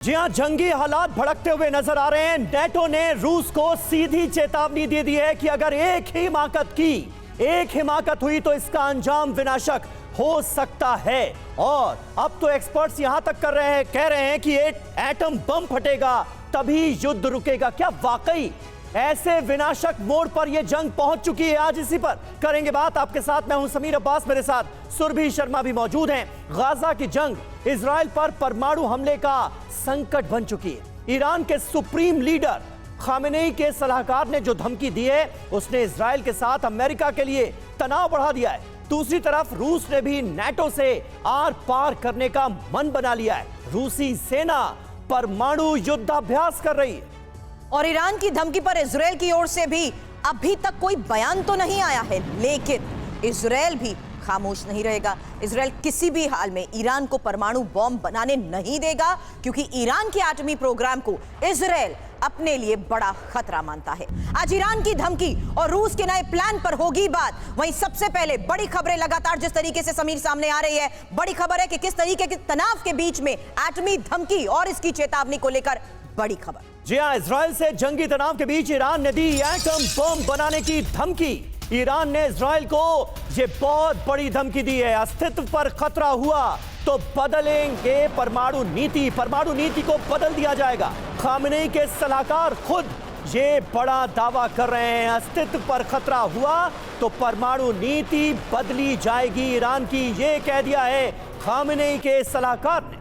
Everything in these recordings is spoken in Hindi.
जी हां, जंगी हालात भड़कते हुए नजर आ रहे हैं। नेटो ने रूस को सीधी चेतावनी दे दी है कि अगर एक हिमाकत हुई तो इसका अंजाम विनाशक हो सकता है। और अब तो एक्सपर्ट्स यहां तक कह रहे हैं कि एटम बम फटेगा तभी युद्ध रुकेगा। क्या वाकई ऐसे विनाशक मोड़ पर यह जंग पहुंच चुकी है? आज इसी पर करेंगे बात। आपके साथ मैं हूं समीर अब्बास, मेरे साथ सुरभि शर्मा भी मौजूद हैं। गाजा की जंग इजराइल पर परमाणु हमले का संकट बन चुकी है। ईरान के सुप्रीम लीडर खामेनेई के सलाहकार ने जो धमकी दी है उसने इजराइल के साथ अमेरिका के लिए तनाव बढ़ा दिया है। दूसरी तरफ रूस ने भी नाटो से आर पार करने का मन बना लिया है। रूसी सेना परमाणु युद्धाभ्यास कर रही है। और ईरान की धमकी पर इजराइल की ओर से भी अभी तक कोई बयान तो नहीं आया है, लेकिन इजराइल भी खामोश नहीं रहेगा। इजराइल किसी भी हाल में ईरान को परमाणु बॉम्ब बनाने नहीं देगा, क्योंकि ईरान के एटमी प्रोग्राम को इजराइल अपने लिए बड़ा खतरा मानता है। आज ईरान की धमकी और रूस के नए प्लान पर होगी बात। वहीं सबसे पहले बड़ी खबरें लगातार जिस तरीके से समीर सामने आ रही है, बड़ी खबर है कि किस तरीके के तनाव के बीच में एटमी धमकी और इसकी चेतावनी को लेकर बड़ी खबर। जी हां, इजराइल से जंगी तनाव के बीच ईरान ने दी एटम बम बनाने की धमकी। ईरान ने इजराइल को यह बहुत बड़ी धमकी दी है। अस्तित्व पर खतरा हुआ तो बदलेंगे परमाणु नीति को बदल दिया जाएगा। खामेनेई के सलाहकार खुद ये बड़ा दावा कर रहे हैं। अस्तित्व पर खतरा हुआ तो परमाणु नीति बदली जाएगी ईरान की, ये कह दिया है खामेनेई के सलाहकार ने।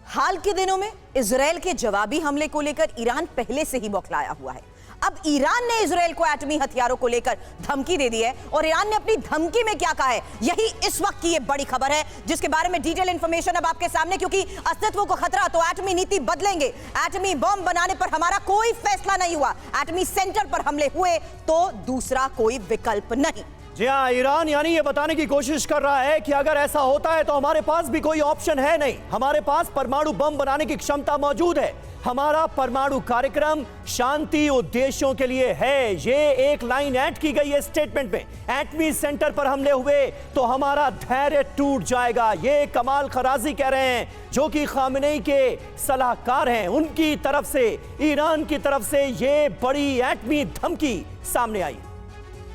हाल के दिनों में इजराइल के जवाबी हमले को लेकर ईरान पहले से ही बौखलाया हुआ है। अब ईरान ने इजराइल को एटमी हथियारों को लेकर धमकी दे दी है। और ईरान ने अपनी धमकी में क्या कहा है, यही इस वक्त की ये बड़ी खबर है, जिसके बारे में डिटेल इंफॉर्मेशन अब आपके सामने। क्योंकि अस्तित्व को खतरा तो एटमी नीति बदलेंगे। एटमी बम बनाने पर हमारा कोई फैसला नहीं हुआ, एटमी सेंटर पर हमले हुए तो दूसरा कोई विकल्प नहीं। जी हाँ, ईरान यानी ये बताने की कोशिश कर रहा है कि अगर ऐसा होता है तो हमारे पास भी कोई ऑप्शन है नहीं। हमारे पास परमाणु बम बनाने की क्षमता मौजूद है। हमारा परमाणु कार्यक्रम शांति उद्देश्यों के लिए है। ये एक लाइन ऐड की गई है स्टेटमेंट में। एटमी सेंटर पर हमले हुए तो हमारा धैर्य टूट जाएगा, ये कमाल खराजी कह रहे हैं, जो कि खामेनेई के सलाहकार हैं। उनकी तरफ से, ईरान की तरफ से ये बड़ी एटमी धमकी सामने आई।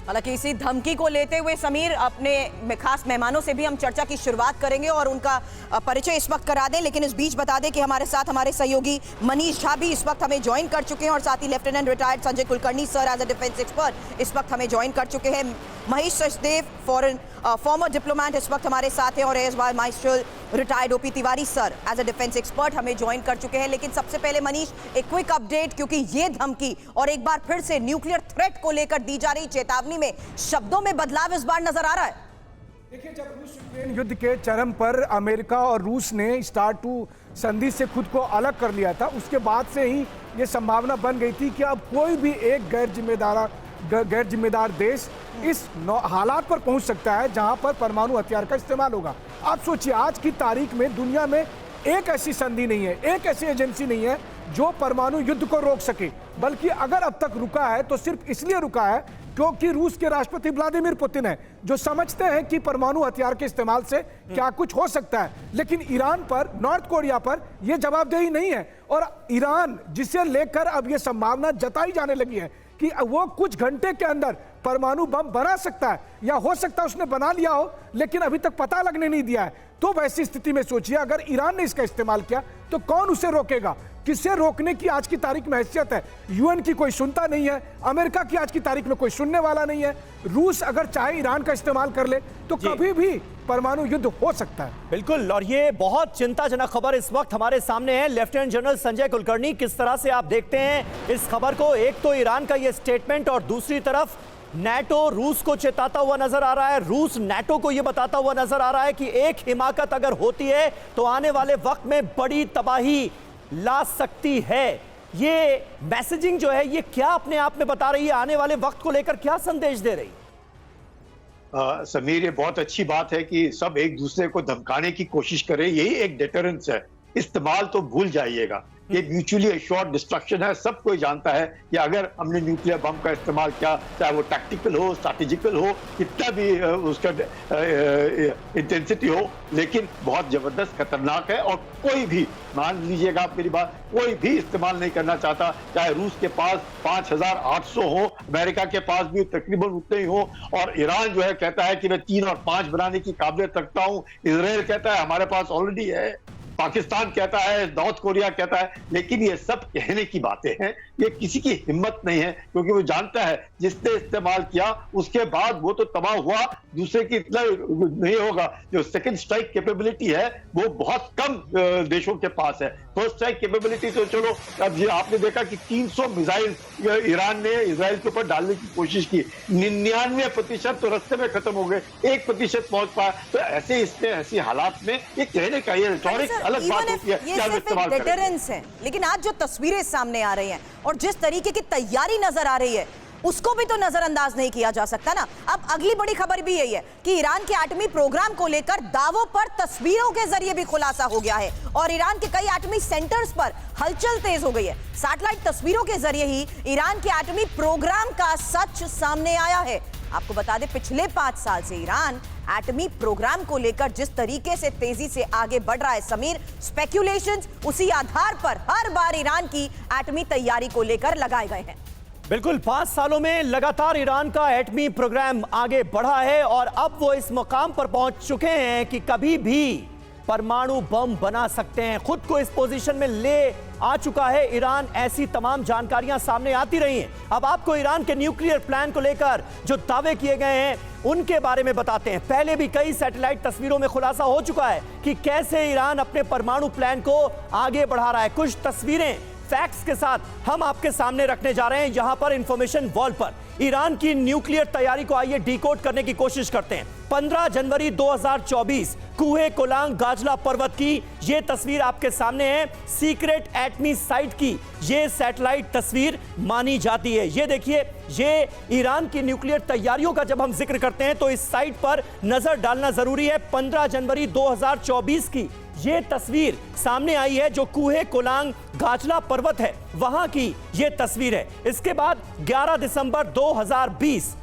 हालांकि इसी धमकी को लेते हुए समीर, अपने खास मेहमानों से भी हम चर्चा की शुरुआत करेंगे और उनका परिचय इस वक्त करा दें। लेकिन इस बीच बता दें कि हमारे साथ हमारे सहयोगी मनीष झा भी इस वक्त हमें ज्वाइन कर चुके हैं और साथ ही lieutenant retired Sanjay Kulkarni sir as a defence expert इस वक्त हमें ज्वाइन कर चुके हैं। महेश सचदेव फॉर्मर डिप्लोमेट इस वक्त हमारे साथ हैं और एज वाई माइस्ट्रल retired OP Tiwari sir as a defence expert हमें ज्वाइन कर चुके हैं। लेकिन सबसे पहले मनीष, एक क्विक अपडेट, क्योंकि ये धमकी और एक बार फिर से न्यूक्लियर थ्रेट को लेकर दी जा रही चेतावनी में शब्दों में बदलाव इस बार नजर आ रहा है। देखिए, जब रूस यूक्रेन युद्ध के चरम पर अमेरिका और रूस ने स्टार्ट टू संधि से खुद को अलग कर लिया था, उसके बाद से ही ये संभावना बन गई थी कि अब कोई भी एक गैर जिम्मेदार देश इस हालात पर पहुंच सकता है जहां पर परमाणु हथियार का इस्तेमाल होगा। आप सोचिए, आज की तारीख में दुनिया में एक ऐसी संधि नहीं है, एक ऐसी एजेंसी नहीं है जो परमाणु युद्ध को रोक सके। बल्कि अगर अब तक रुका है तो सिर्फ इसलिए रुका है क्योंकि रूस के राष्ट्रपति व्लादिमीर पुतिन है, जो समझते हैं कि परमाणु हथियार के इस्तेमाल से क्या कुछ हो सकता है। लेकिन ईरान पर, नॉर्थ कोरिया पर यह जवाबदेही नहीं है। और ईरान, जिसे लेकर अब यह संभावना जताई जाने लगी है कि वो कुछ घंटे के अंदर परमाणु बम बना सकता है, या हो सकता है उसने बना लिया हो लेकिन अभी तक पता लगने नहीं दिया है, तो वैसी स्थिति में सोचिए अगर ईरान ने इसका इस्तेमाल किया तो कौन उसे रोकेगा? किसे रोकने की आज की तारीख में हैसियत है? यूएन की कोई सुनता नहीं है, अमेरिका की आज की तारीख में कोई सुनने वाला नहीं है। रूस अगर चाहे ईरान का इस्तेमाल कर ले तो कभी भी परमाणु युद्ध हो सकता है। बिल्कुल, और ये बहुत चिंताजनक खबर इस वक्त हमारे सामने है। लेफ्टिनेंट जनरल संजय कुलकर्णी, किस तरह से आप देखते हैं इस खबर को? एक तो ईरान का ये स्टेटमेंट और दूसरी तरफ नाटो रूस को चेताता हुआ नजर आ रहा है। रूस नाटो को यह बताता हुआ नजर आ रहा है कि एक हिमाकत अगर होती है तो आने वाले वक्त में बड़ी तबाही ला सकती है। ये मैसेजिंग जो है ये क्या अपने आप में बता रही है? आने वाले वक्त को लेकर क्या संदेश दे रही? समीर, ये बहुत अच्छी बात है कि सब एक दूसरे को धमकाने की कोशिश करें, यही एक डिटरेंस है। इस्तेमाल तो भूल जाइएगा। ये म्यूचुअली एश्योर्ड डिस्ट्रक्शन है। सब कोई जानता है कि अगर हमने न्यूक्लियर बम का इस्तेमाल किया, चाहे वो टैक्टिकल हो, स्ट्रैटेजिकल हो, कितना भी उसका इंटेंसिटी हो, लेकिन बहुत जबरदस्त खतरनाक है। और कोई भी, मान लीजिएगा आप मेरी बात, कोई भी इस्तेमाल नहीं करना चाहता। चाहे रूस के पास 5800 हो, अमेरिका के पास भी तकरीबन उतने ही हो, और ईरान जो है कहता है कि मैं 3 और 5 बनाने की काबिलियत रखता हूं, इजराइल कहता है हमारे पास ऑलरेडी है, पाकिस्तान कहता है, नॉर्थ कोरिया कहता है। लेकिन ये सब कहने की बातें हैं, ये किसी की हिम्मत नहीं है, क्योंकि वो जानता है जिसने इस्तेमाल किया उसके बाद वो तो तबाह हुआ, दूसरे की इतना नहीं होगा। जो सेकंड स्ट्राइक कैपेबिलिटी है वो बहुत कम देशों के पास है। फर्स्ट स्ट्राइक कैपेबिलिटी तो चलो, अब ये आपने देखा कि 300 मिसाइल ईरान ने इजराइल के ऊपर डालने की कोशिश की, 99% तो रास्ते में खत्म हो गए, 1% पहुंच पाया। तो ऐसे इसमें ऐसी हालात में ये कहने का, ये रिटॉरिक अलग बात होती है, ये सिर्फ एक डेटरेंस है, लेकिन आज जो तस्वीरें सामने आ रही हैं और जिस तरीके की तैयारी नजर आ रही है उसको भी तो नजरअंदाज नहीं किया जा सकता ना। अब अगली बड़ी खबर भी यही है कि ईरान के एटमी प्रोग्राम को लेकर दावों पर तस्वीरों के जरिए भी खुलासा हो गया है और ईरान के कई एटमी सेंटर्स पर हलचल तेज हो गई है। सैटेलाइट तस्वीरों के जरिए ही ईरान के एटमी प्रोग्राम का सच सामने आया है। आपको बता दें, पिछले 5 साल से ईरान एटमी प्रोग्राम को लेकर जिस तरीके से तेजी से आगे बढ़ रहा है समीर, स्पेक्यूलेशंस उसी आधार पर हर बार ईरान की एटमी तैयारी को लेकर लगाए गए हैं। बिल्कुल, 5 सालों में लगातार ईरान का एटमी प्रोग्राम आगे बढ़ा है और अब वो इस मुकाम पर पहुंच चुके हैं कि कभी भी परमाणु बम बना सकते हैं। खुद को इस पोजीशन में ले आ चुका है ईरान। ऐसी तमाम जानकारियां सामने आती रही हैं। अब आपको ईरान के न्यूक्लियर प्लान को लेकर जो दावे किए गए हैं उनके बारे में बताते हैं। पहले भी कई सैटेलाइट तस्वीरों में खुलासा हो चुका है कि कैसे ईरान अपने परमाणु प्लान को आगे बढ़ा रहा है। कुछ तस्वीरें फैक्ट्स के साथ हम आपके सामने रखने जा रहे हैं। यहां पर इंफॉर्मेशन वॉल पर ईरान की न्यूक्लियर तैयारी को आइए डिकोड करने की कोशिश करते हैं। 15 जनवरी 2024 कुहे कोलांग गाजला पर्वत की यह तस्वीर आपके सामने है। सीक्रेट एटमी साइट की यह सैटेलाइट तस्वीर मानी जाती है। यह देखिए, ये ईरान की न्यूक्लियर तैयारियों का जब हम जिक्र करते हैं तो इस साइट पर नजर डालना जरूरी है। 15 जनवरी 2024 की ये तस्वीर सामने आई है, जो कुहे कोलांग गाजला पर्वत है वहां की ये तस्वीर है। इसके बाद 11 दिसंबर 2020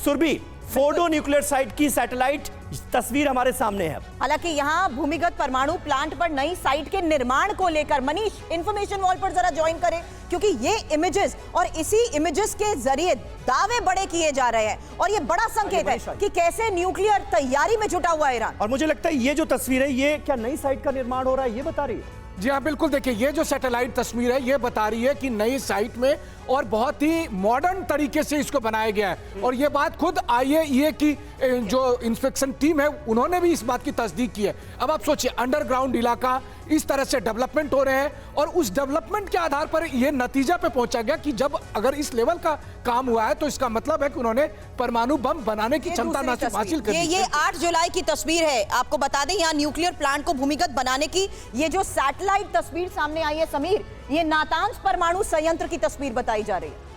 सुरबी फोर्डो न्यूक्लियर साइट की सैटेलाइट तस्वीर हमारे सामने है। हालांकि यहां भूमिगत परमाणु प्लांट पर नई साइट के निर्माण को लेकर मनीष इंफॉर्मेशन वॉल पर जरा ज्वाइन करें, क्योंकि ये इमेजेस और इसी इमेजेस के जरिए दावे बड़े किए जा रहे हैं और ये बड़ा संकेत है कि कैसे न्यूक्लियर तैयारी में जुटा हुआ है ईरान। और मुझे लगता है ये जो तस्वीर है, ये क्या नई साइट का निर्माण हो रहा है, ये बता रही है। जी हाँ, बिल्कुल। देखिए, ये जो सैटेलाइट तस्वीर है ये बता रही है कि नई साइट में और बहुत ही मॉडर्न तरीके से इसको बनाया गया है। और ये बात खुद IAEA की जो इंस्पेक्शन टीम है उन्होंने भी इस बात की तस्दीक की है। अब आप सोचिए, अंडरग्राउंड इलाका, इस तरह से डेवलपमेंट हो रहे हैं और उस डेवलपमेंट के आधार पर ये नतीजा पे पहुंचा गया कि जब अगर इस लेवल का काम हुआ है तो इसका मतलब है कि उन्होंने परमाणु बम बनाने की क्षमता न सिर्फ हासिल कर ली। ये 8 जुलाई की तस्वीर है। आपको बता दें, यहाँ न्यूक्लियर प्लांट को भूमिगत बनाने की ये जो सैटेलाइट तस्वीर सामने आई है समीर, ये नातांज परमाणु संयंत्र की तस्वीर बताई जा रही है।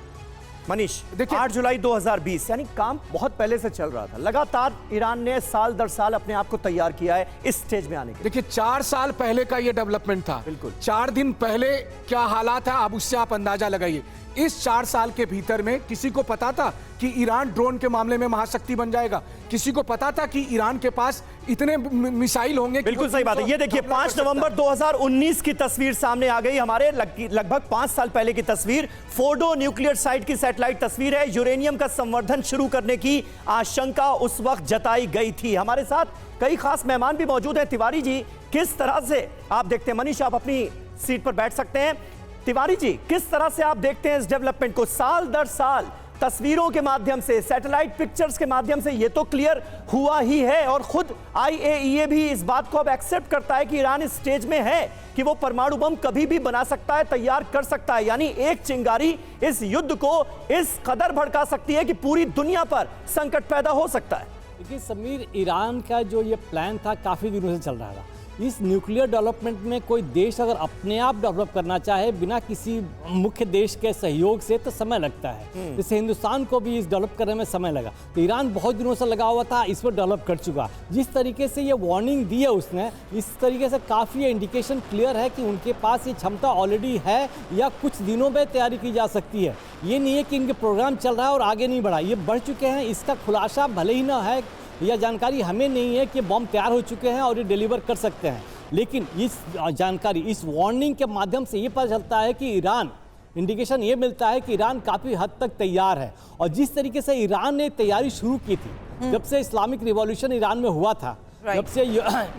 मनीष, देखिए 8 जुलाई 2020 यानी काम बहुत पहले से चल रहा था। लगातार ईरान ने साल दर साल अपने आप को तैयार किया है इस स्टेज में आने के। देखिए, 4 साल पहले का ये डेवलपमेंट था। बिल्कुल 4 दिन पहले क्या हालात है, अब उससे आप अंदाजा लगाइए। इस 4 साल के भीतर में किसी को पता था कि ईरान ड्रोन के मामले में महाशक्ति बन जाएगा? किसी को पता था कि ईरान के पास इतने मिसाइल होंगे? बिल्कुल सही बात है। ये देखिए, 5 नवंबर 2019 की तस्वीर सामने आ गई हमारे। लगभग 5 साल पहले की तस्वीर, फोर्डो न्यूक्लियर साइट की सैटेलाइट तस्वीर है। यूरेनियम का संवर्धन शुरू करने की आशंका उस वक्त जताई गई थी। हमारे साथ कई खास मेहमान भी मौजूद हैं। तिवारी जी, किस तरह से आप देखते हैं? मनीष, आप अपनी सीट पर बैठ सकते हैं। तिवारी जी, किस तरह से आप देखते हैं इस डेवलपमेंट को? साल दर साल तस्वीरों के माध्यम से, सैटेलाइट पिक्चर्स के माध्यम से ये तो क्लियर हुआ ही है और खुद IAEA भी इस बात को अब एक्सेप्ट करता है कि ईरान इस स्टेज में है कि वो परमाणु बम कभी भी बना सकता है, तैयार कर सकता है। यानी एक चिंगारी इस युद्ध को इस कदर भड़का सकती है कि पूरी दुनिया पर संकट पैदा हो सकता है। देखिए समीर, ईरान का जो ये प्लान था काफ़ी दिनों से चल रहा था। इस न्यूक्लियर डेवलपमेंट में कोई देश अगर अपने आप डेवलप करना चाहे बिना किसी मुख्य देश के सहयोग से तो समय लगता है। जैसे हिंदुस्तान को भी इस डेवलप करने में समय लगा, तो ईरान बहुत दिनों से लगा हुआ था, इस पर डेवलप कर चुका। जिस तरीके से ये वार्निंग दी है उसने, इस तरीके से काफ़ी इंडिकेशन क्लियर है कि उनके पास ये क्षमता ऑलरेडी है या कुछ दिनों में तैयारी की जा सकती है। ये नहीं है कि इनके प्रोग्राम चल रहा है और आगे नहीं बढ़ा, ये बढ़ चुके हैं। इसका खुलासा भले ही ना है, यह जानकारी हमें नहीं है कि बम तैयार हो चुके हैं और ये डिलीवर कर सकते हैं, लेकिन इस जानकारी, इस वार्निंग के माध्यम से ये पता चलता है कि ईरान, इंडिकेशन ये मिलता है कि ईरान काफ़ी हद तक तैयार है। और जिस तरीके से ईरान ने तैयारी शुरू की थी जब से इस्लामिक रिवॉल्यूशन ईरान में हुआ था, जब से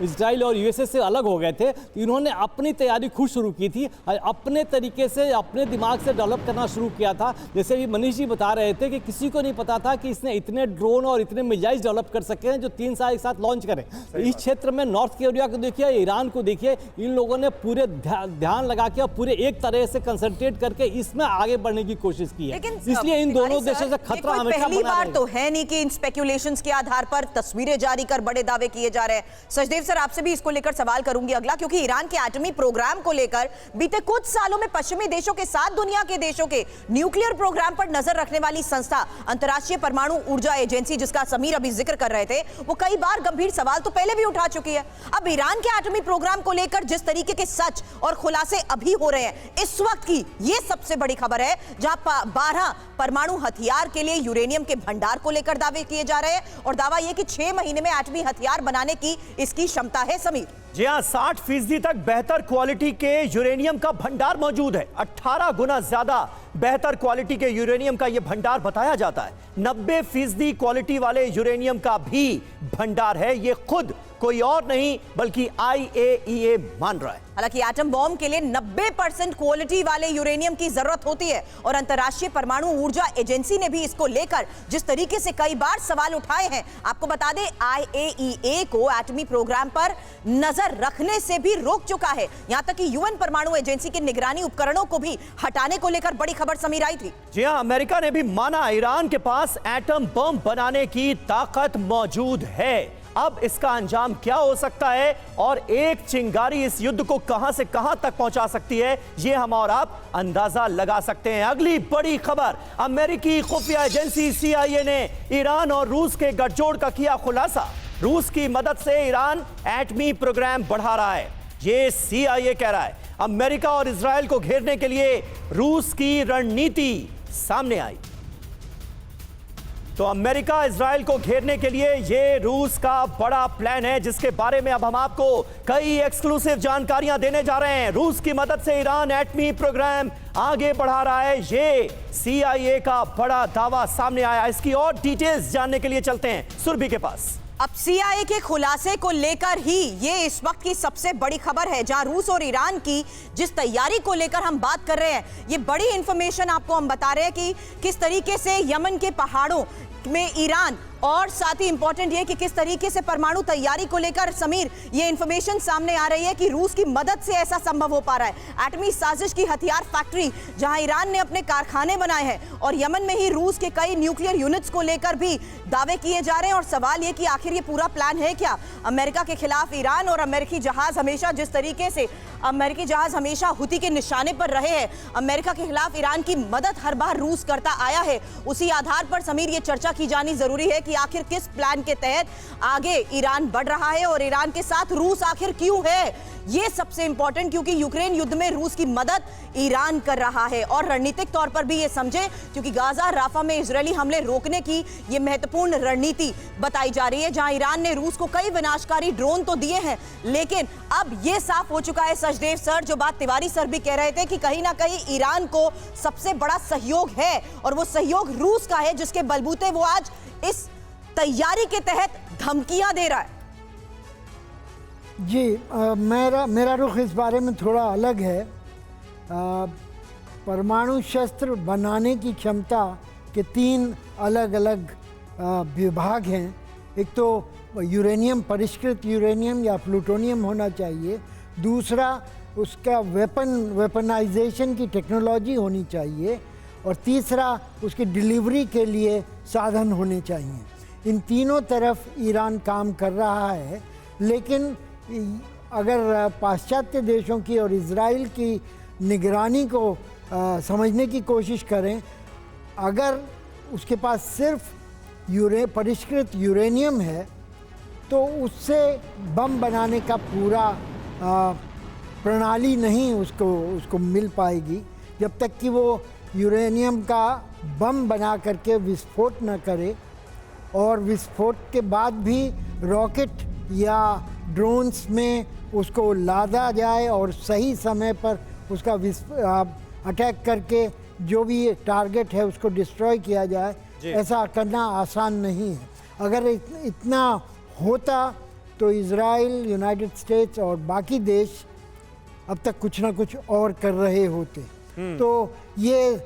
इजराइल और यूएसए से अलग हो गए थे, तो इन्होंने अपनी तैयारी खुद शुरू की थी, अपने तरीके से अपने दिमाग से डेवलप करना शुरू किया था। जैसे भी मनीष जी बता रहे थे कि किसी को नहीं पता था कि इसने इतने ड्रोन और इतने मिसाइल डेवलप कर सके हैं जो 3 साल एक साथ लॉन्च करें। इस क्षेत्र में नॉर्थ कोरिया को देखिए, ईरान को देखिए, इन लोगों ने पूरे ध्यान लगा के और पूरे एक तरह से कंसंट्रेट करके इसमें आगे बढ़ने की कोशिश की है। इसलिए इन दोनों देशों से खतरा हमेशा पहली बार तो है नहीं कि इन स्पेक्यूलेशंस के आधार पर तस्वीरें जारी कर बड़े दावे किए जा रहे हैं। सचदेव सर, आपसे भी इसको लेकर सवाल करूंगी अगला, क्योंकि ईरान के एटमी प्रोग्राम को लेकर बीते कुछ सालों में पश्चिमी देशों के साथ दुनिया के देशों के न्यूक्लियर प्रोग्राम पर नजर रखने वाली संस्था अंतर्राष्ट्रीय परमाणु ऊर्जा एजेंसी, जिसका समीर अभी जिक्र कर रहे थे, वो कई बार गंभीर सवाल तो पहले भी उठा चुकी है। अब ईरान के एटमी प्रोग्राम को लेकर जिस तरीके के सच और खुलासे अभी हो रहे हैं, इस वक्त की ये सबसे बड़ी खबर है, जहां 12 परमाणु हथियार के लिए यूरेनियम के भंडार को लेकर दावे किए जा रहे हैं, और दावा यह कि 6 महीने में एटमी हथियार बनाने की इसकी क्षमता है। समीर जी हां, 60% तक बेहतर क्वालिटी के यूरेनियम का भंडार मौजूद है। 18 गुना ज्यादा बेहतर क्वालिटी के यूरेनियम का यह भंडार बताया जाता है। 90% क्वालिटी वाले यूरेनियम का भी भंडार है। यह खुद कोई और नहीं बल्कि IAEA मान रहा है। हालांकि एटम बॉम्ब के लिए 90% क्वालिटी वाले यूरेनियम की जरूरत होती है, और अंतर्राष्ट्रीय परमाणु ऊर्जा एजेंसी ने भी इसको लेकर जिस तरीके से कई बार सवाल उठाए हैं, आपको बता दें IAEA को एटमी प्रोग्राम पर नजर रखने से भी रोक चुका है। यहां तक कि UN परमाणु एजेंसी के निगरानी उपकरणों को भी हटाने को लेकर बड़ी खबर समीर आई थी। जी हां, अमेरिका ने भी माना ईरान के पास एटम बम बनाने की ताकत मौजूद है। अब इसका अंजाम क्या हो सकता है और एक चिंगारी इस युद्ध को कहां से कहां तक पहुंचा सकती है, यह हम और आप अंदाजा लगा सकते हैं। अगली बड़ी खबर, अमेरिकी खुफिया एजेंसी CIA ने ईरान और रूस के गठजोड़ का किया खुलासा। रूस की मदद से ईरान एटमी प्रोग्राम बढ़ा रहा है, यह CIA कह रहा है। अमेरिका और इजराइल को घेरने के लिए रूस की रणनीति सामने आई। तो अमेरिका इजराइल को घेरने के लिए यह रूस का बड़ा प्लान है, जिसके बारे में अब हम आपको कई एक्सक्लूसिव जानकारियां देने जा रहे हैं। रूस की मदद से ईरान एटमी प्रोग्राम आगे बढ़ा रहा है, ये CIA का बड़ा दावा सामने आया। इसकी और डिटेल्स जानने के लिए चलते हैं सुरभि के पास। अब CIA के खुलासे को लेकर ही ये इस वक्त की सबसे बड़ी खबर है, जहां रूस और ईरान की जिस तैयारी को लेकर हम बात कर रहे हैं, ये बड़ी इंफॉर्मेशन आपको हम बता रहे हैं कि किस तरीके से यमन के पहाड़ों में ईरान, और साथ ही इंपॉर्टेंट ये कि किस तरीके से परमाणु तैयारी को लेकर समीर ये इंफॉर्मेशन सामने आ रही है कि रूस की मदद से ऐसा संभव हो पा रहा है। एटमी साजिश की हथियार फैक्ट्री जहां ईरान ने अपने कारखाने बनाए हैं, और यमन में ही रूस के कई न्यूक्लियर यूनिट्स को लेकर भी दावे किए जा रहे हैं। और सवाल ये कि आखिर ये पूरा प्लान है क्या? अमेरिका के खिलाफ ईरान और अमेरिकी जहाज हमेशा जिस तरीके से अमेरिकी जहाज हमेशा हुती के निशाने पर रहे हैं, अमेरिका के खिलाफ ईरान की मदद हर बार रूस करता आया है। उसी आधार पर समीर ये चर्चा की जानी जरूरी है कि आखिर किस प्लान के तहत आगे ईरान बढ़ रहा है, और ईरान के साथ रूस आखिर क्यों है, ये सबसे इंपॉर्टेंट, क्योंकि यूक्रेन युद्ध में रूस की मदद ईरान कर रहा है। और रणनीतिक तौर पर भी ये समझे, क्योंकि गाजा राफा में इजरायली हमले रोकने की ये महत्वपूर्ण रणनीति बताई जा रही है, जहां ईरान ने रूस को कई विनाशकारी ड्रोन तो दिए हैं, लेकिन अब ये साफ हो चुका है सचदेव सर, जो बात तिवारी सर भी कह रहे थे, कि कहीं ना कहीं ईरान को सबसे बड़ा सहयोग है, और वो सहयोग रूस का है, जिसके बलबूते वो आज इस तैयारी के तहत धमकियां दे रहा है। जी, मेरा रुख इस बारे में थोड़ा अलग है। परमाणु शस्त्र बनाने की क्षमता के 3 अलग अलग विभाग हैं। एक तो यूरेनियम, परिष्कृत यूरेनियम या प्लूटोनियम होना चाहिए। दूसरा, उसका वेपनाइजेशन की टेक्नोलॉजी होनी चाहिए। और तीसरा, उसकी डिलीवरी के लिए साधन होने चाहिए। इन तीनों तरफ ईरान काम कर रहा है, लेकिन अगर पाश्चात्य देशों की और इजराइल की निगरानी को समझने की कोशिश करें, अगर उसके पास सिर्फ परिष्कृत यूरेनियम है तो उससे बम बनाने का पूरा प्रणाली नहीं उसको मिल पाएगी जब तक कि वो यूरेनियम का बम बना करके विस्फोट न करे, और विस्फोट के बाद भी रॉकेट या ड्रोन्स में उसको लादा जाए और सही समय पर उसका अटैक करके जो भी टारगेट है उसको डिस्ट्रॉय किया जाए, ऐसा करना आसान नहीं है। अगर इतना होता तो इजराइल, यूनाइटेड स्टेट्स और बाकी देश अब तक कुछ ना कुछ और कर रहे होते। तो ये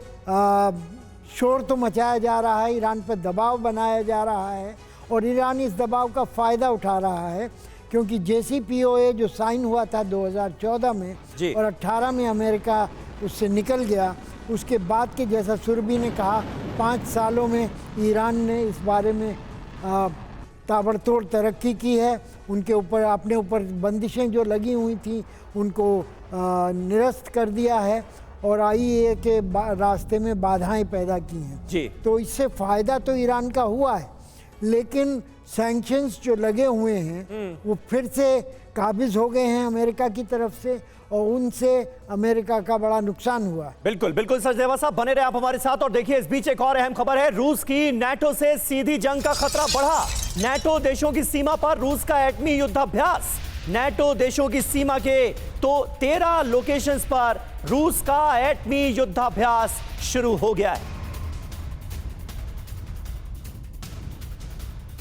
शोर तो मचाया जा रहा है, ईरान पर दबाव बनाया जा रहा है और ईरान इस दबाव का फ़ायदा उठा रहा है, क्योंकि JCPOA जो साइन हुआ था 2014 में और 18 में अमेरिका उससे निकल गया, उसके बाद के, जैसा सुरभि ने कहा, 5 सालों में ईरान ने इस बारे में ताबड़तोड़ तरक्की की है। उनके ऊपर, अपने ऊपर बंदिशें जो लगी हुई थी उनको निरस्त कर दिया है और IAEA के रास्ते में बाधाएं पैदा की हैं। तो इससे फ़ायदा तो ईरान का हुआ है, लेकिन सैंक्शंस जो लगे हुए हैं वो फिर से काबिज हो गए हैं अमेरिका की तरफ से और उनसे अमेरिका का बड़ा नुकसान हुआ है। बिल्कुल बिल्कुल सचदेवा साहब, बने रहे आप हमारे साथ। और देखिए, इस बीच एक और अहम खबर है, रूस की नाटो से सीधी जंग का खतरा बढ़ा। नाटो देशों की सीमा पर रूस का एटमी युद्धाभ्यास। नाटो देशों की सीमा के तो 13 लोकेशंस पर रूस का एटमी युद्धाभ्यास शुरू हो गया है।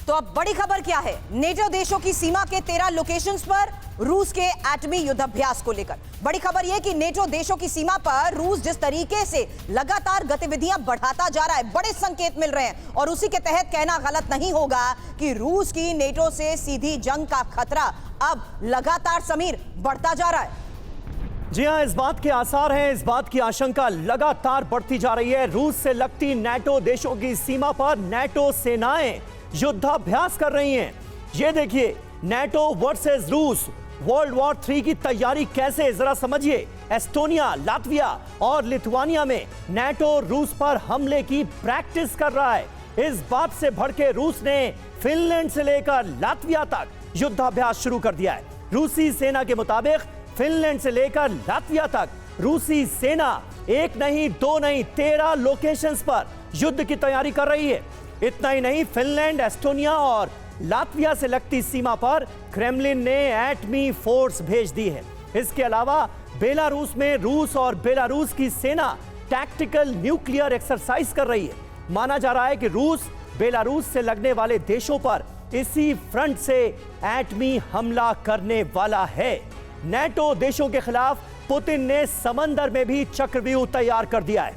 तो अब बड़ी खबर क्या है? नेटो देशों की सीमा के 13 लोकेशंस पर रूस के एटमी युद्धाभ्यास को लेकर बड़ी खबर यह कि नेटो देशों की सीमा पर रूस जिस तरीके से लगातार गतिविधियां बढ़ाता जा रहा है, बड़े संकेत मिल रहे हैं और उसी के तहत कहना गलत नहीं होगा कि रूस की नेटो से सीधी जंग का खतरा अब लगातार, समीर, बढ़ता जा रहा है। जी हां, इस बात के आसार हैं, इस बात की आशंका लगातार बढ़ती जा रही है। रूस से लगती नाटो देशों की सीमा पर नाटो सेनाएं युद्धाभ्यास कर रही हैं। ये देखिए, नाटो वर्सेस रूस, वर्ल्ड वॉर 3 की तैयारी कैसे, जरा समझिए। एस्टोनिया, लातविया और लिथुआनिया में नाटो रूस पर हमले की प्रैक्टिस कर रहा है। इस बात से भड़के रूस ने फिनलैंड से लेकर लातविया तक युद्धाभ्यास शुरू कर दिया है। रूसी सेना के मुताबिक फिनलैंड से लेकर लातविया तक रूसी सेना एक नहीं, दो नहीं, 13 लोकेशंस पर युद्ध की तैयारी कर रही है। इतना ही नहीं, फिनलैंड, एस्टोनिया और लातविया से लगती सीमा पर क्रेमलिन ने एटमी फोर्स भेज दी है। इसके अलावा बेलारूस में रूस और बेलारूस की सेना टैक्टिकल न्यूक्लियर एक्सरसाइज कर रही है। माना जा रहा है कि रूस बेलारूस से लगने वाले देशों पर इसी फ्रंट से एटमी हमला करने वाला है। नाटो देशों के खिलाफ पुतिन ने समंदर में भी चक्रव्यूह तैयार कर दिया है।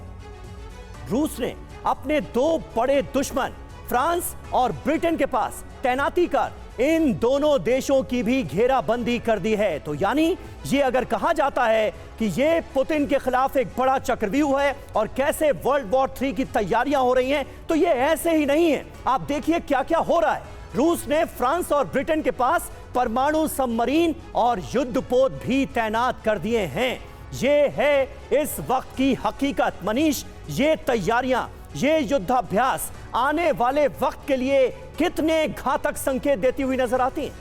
रूस ने अपने 2 बड़े दुश्मन फ्रांस और ब्रिटेन के पास तैनाती कर इन दोनों देशों की भी घेराबंदी कर दी है। तो यानी ये अगर कहा जाता है कि ये पुतिन के खिलाफ एक बड़ा चक्रव्यूह है और कैसे वर्ल्ड वॉर 3 की तैयारियां हो रही हैं, तो ये ऐसे ही नहीं है। आप देखिए क्या क्या हो रहा है। रूस ने फ्रांस और ब्रिटेन के पास परमाणु सबमरीन और युद्धपोत भी तैनात कर दिए हैं। ये है इस वक्त की हकीकत। मनीष, ये तैयारियां, ये युद्धाभ्यास आने वाले वक्त के लिए कितने घातक संकेत देती हुई नजर आती हैं?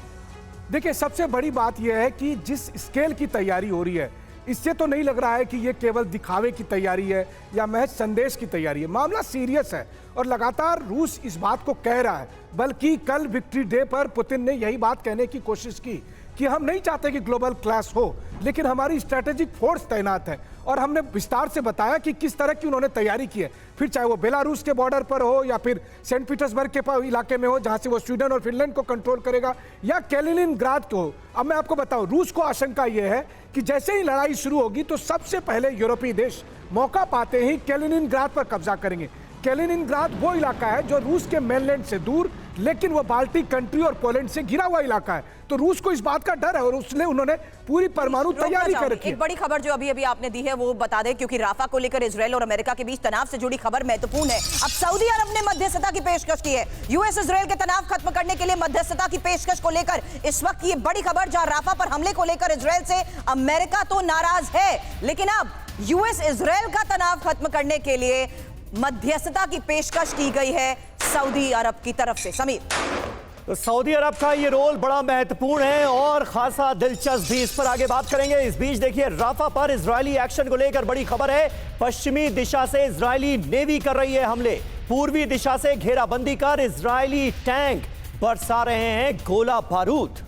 देखिए, सबसे बड़ी बात यह है कि जिस स्केल की तैयारी हो रही है, इससे तो नहीं लग रहा है कि ये केवल दिखावे की तैयारी है या महज संदेश की तैयारी है। मामला सीरियस है और लगातार रूस इस बात को कह रहा है। बल्कि कल विक्ट्री डे पर पुतिन ने यही बात कहने की कोशिश की कि हम नहीं चाहते कि ग्लोबल क्लैश हो, लेकिन हमारी स्ट्रेटेजिक फोर्स तैनात है। और हमने विस्तार से बताया कि किस तरह की उन्होंने तैयारी की है, फिर चाहे वो बेलारूस के बॉर्डर पर हो या फिर सेंट पीटर्सबर्ग के इलाके में हो जहां से वो स्वीडन और फिनलैंड को कंट्रोल करेगा, या कैलिनिनग्राड को हो। अब मैं आपको बताऊं, रूस को आशंका यह है कि जैसे ही लड़ाई शुरू होगी तो सबसे पहले यूरोपीय देश मौका पाते ही कैलिनिनग्राड पर कब्जा करेंगे। कैलिनिनग्राड वो इलाका है जो रूस के मेनलैंड से दूर लेकिन वो बाल्टिक कंट्री और पोलैंड से घिरा हुआ इलाका है, तो रूस को इस बात का डर है और उसने उन्होंने पूरी परमाणु तैयारी कर रखी है। एक बड़ी खबर जो अभी अभी आपने दी है वो बता दें, क्योंकि राफा को लेकर इजराइल और अमेरिका के बीच तनाव से जुड़ी खबर महत्वपूर्ण है। अब सऊदी अरब ने मध्यस्थता की पेशकश की है। यूएस इजराइल के तनाव खत्म करने के लिए मध्यस्थता की पेशकश को लेकर इस वक्त ये बड़ी खबर, जहां राफा पर हमले को लेकर इजराइल से अमेरिका तो नाराज है, लेकिन अब यूएस इजराइल का तनाव खत्म करने के लिए मध्यस्थता की पेशकश की गई है सऊदी अरब की तरफ से। समीर, तो सऊदी अरब का ये रोल बड़ा महत्वपूर्ण है और खासा दिलचस्प भी, इस पर आगे बात करेंगे। इस बीच देखिए, राफा पर इजरायली एक्शन को लेकर बड़ी खबर है। पश्चिमी दिशा से इजरायली नेवी कर रही है हमले, पूर्वी दिशा से घेराबंदी कर इजरायली टैंक बरसा रहे हैं गोला बारूद।